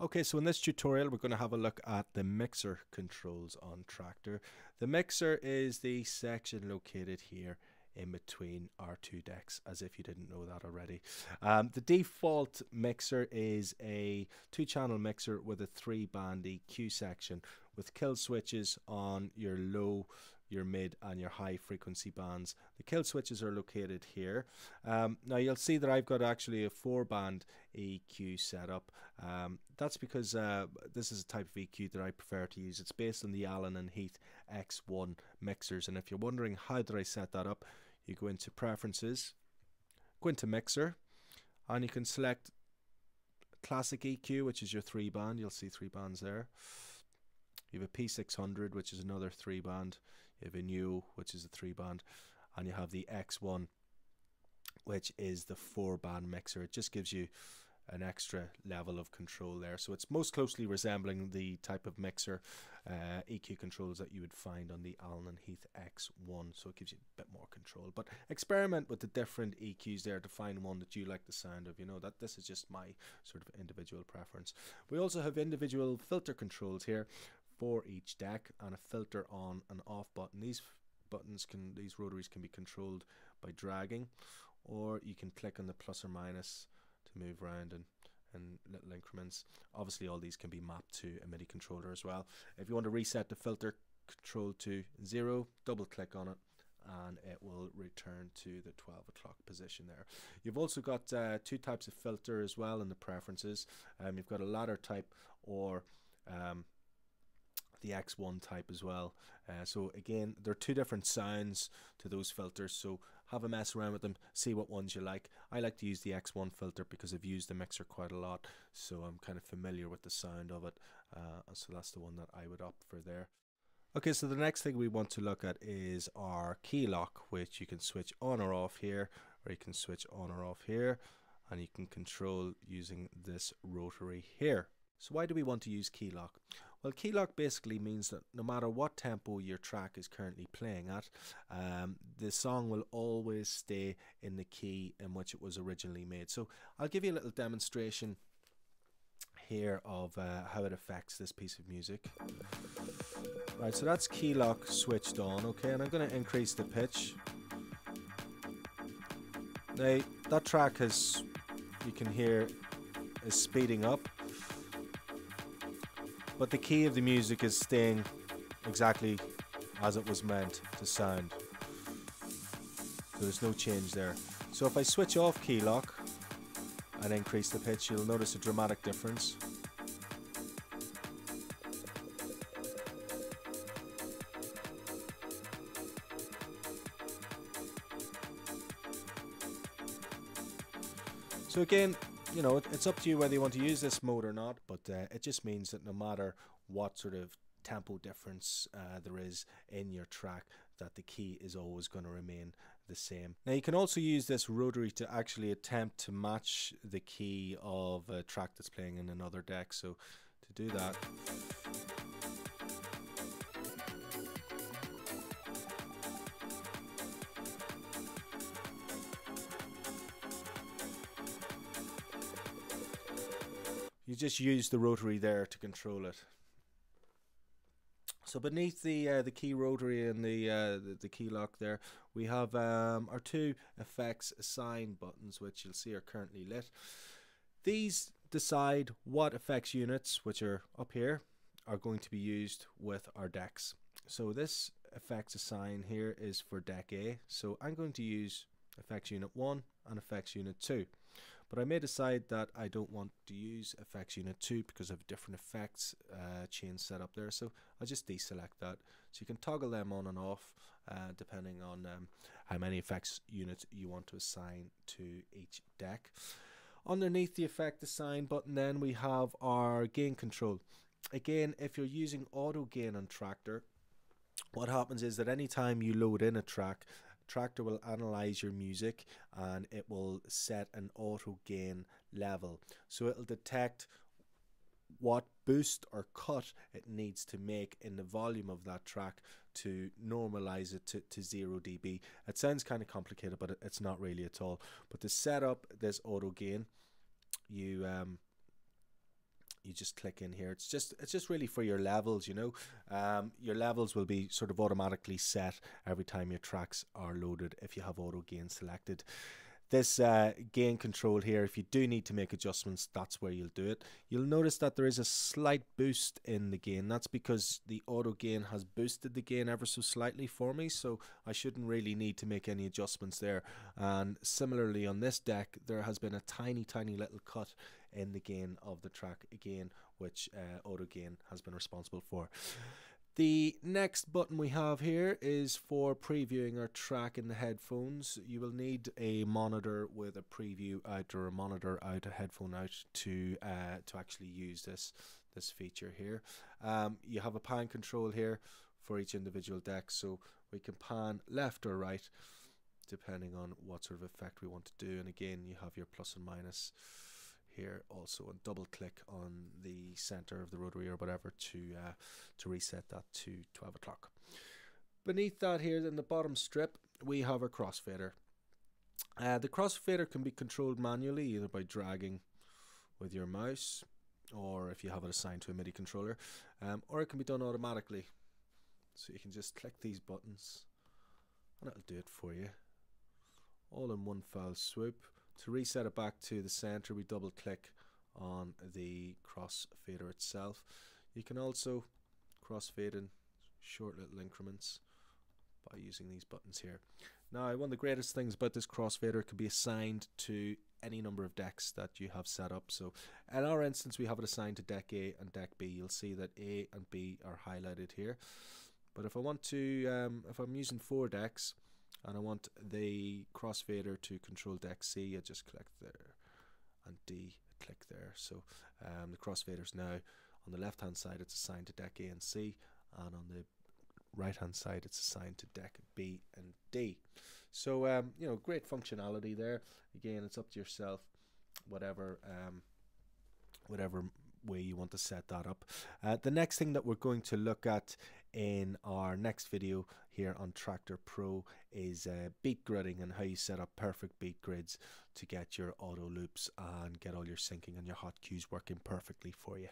Okay, so in this tutorial we're going to have a look at the mixer controls on Traktor. The mixer is the section located here in between our two decks, as if you didn't know that already. The default mixer is a 2-channel mixer with a 3-band EQ section with kill switches on your low, your mid and your high frequency bands. The kill switches are located here. Now you'll see that I've got actually a 4-band EQ setup. That's because this is a type of EQ that I prefer to use. It's based on the Allen and Heath X1 mixers, and if you're wondering how did I set that up, you go into preferences, go into mixer, and you can select classic EQ, which is your 3-band. You'll see 3 bands there. You have a P600, which is another 3-band. You have a Neo, which is a 3-band, and you have the X1, which is the 4-band mixer. It just gives you an extra level of control there. So it's most closely resembling the type of mixer EQ controls that you would find on the Allen and Heath X1. So it gives you a bit more control. But experiment with the different EQs there to find one that you like the sound of. You know that this is just my sort of individual preference. We also have individual filter controls here for each deck, and a filter on and off button. These rotaries can be controlled by dragging, or you can click on the plus or minus to move around in little increments. Obviously all these can be mapped to a MIDI controller as well. If you want to reset the filter control to 0, double click on it and it will return to the 12 o'clock position there. You've also got 2 types of filter as well in the preferences. You've got a ladder type or the X1 type as well. So again, there are 2 different sounds to those filters, so have a mess around with them, see what ones you like. I like to use the X1 filter because I've used the mixer quite a lot, so I'm kind of familiar with the sound of it, so that's the one that I would opt for there. Okay, so the next thing we want to look at is our key lock, which you can switch on or off here, or you can switch on or off here, and you can control using this rotary here. So why do we want to use key lock? Well, key lock basically means that no matter what tempo your track is currently playing at, the song will always stay in the key in which it was originally made. So I'll give you a little demonstration here of how it affects this piece of music. Right, so that's key lock switched on, okay, and I'm going to increase the pitch. Now, that track has, you can hear, is speeding up, but the key of the music is staying exactly as it was meant to sound. So there's no change there. So if I switch off key lock and increase the pitch, you'll notice a dramatic difference. So again, you know, it's up to you whether you want to use this mode or not, but it just means that no matter what sort of tempo difference there is in your track, that the key is always going to remain the same. Now you can also use this rotary to actually attempt to match the key of a track that's playing in another deck. So to do that, you just use the rotary there to control it. So beneath the key rotary and the key lock there, we have our 2 effects assign buttons, which you'll see are currently lit. These decide what effects units, which are up here, are going to be used with our decks. So this effects assign here is for deck A, so I'm going to use effects unit 1 and effects unit 2. But I may decide that I don't want to use effects unit 2 because of different effects chain set up there, so I'll just deselect that. So you can toggle them on and off depending on how many effects units you want to assign to each deck. Underneath the effect assign button then we have our gain control. Again, if you're using auto gain on Traktor, what happens is that anytime you load in a track, Traktor will analyze your music and it will set an auto gain level. So it'll detect what boost or cut it needs to make in the volume of that track to normalize it to 0 dB. It sounds kind of complicated, but it's not really at all. But to set up this auto gain, you you just click in here. It's just really for your levels, you know. Your levels will be sort of automatically set every time your tracks are loaded if you have auto gain selected. This gain control here, if you do need to make adjustments, that's where you'll do it. You'll notice that there is a slight boost in the gain. That's because the auto gain has boosted the gain ever so slightly for me, so I shouldn't really need to make any adjustments there. And similarly on this deck, there has been a tiny little cut in the gain of the track again, which auto gain has been responsible for. The next button we have here is for previewing our track in the headphones. You will need a monitor with a preview out or a monitor out, a headphone out to actually use this feature here. You have a pan control here for each individual deck, so we can pan left or right depending on what sort of effect we want to do. And again, you have your plus and minus here also, and double click on the center of the rotary or whatever to reset that to 12 o'clock. Beneath that here in the bottom strip we have our crossfader. The crossfader can be controlled manually either by dragging with your mouse, or if you have it assigned to a MIDI controller, or it can be done automatically. So you can just click these buttons and it'll do it for you all in one foul swoop. To reset it back to the center, we double click on the crossfader itself. You can also crossfade in short little increments by using these buttons here. Now, one of the greatest things about this crossfader, it can be assigned to any number of decks that you have set up. So in our instance, we have it assigned to deck A and deck B. You'll see that A and B are highlighted here. But if I want to, if I'm using 4 decks, and I want the crossfader to control deck C, I just click there, and D, click there. So the crossfader's now on the left hand side, it's assigned to deck A and C, and on the right hand side it's assigned to deck B and D. So you know, great functionality there. Again, it's up to yourself, whatever way you want to set that up. The next thing that we're going to look at in our next video here on Traktor Pro is beat gridding, and how you set up perfect beat grids to get your auto loops and get all your syncing and your hot cues working perfectly for you.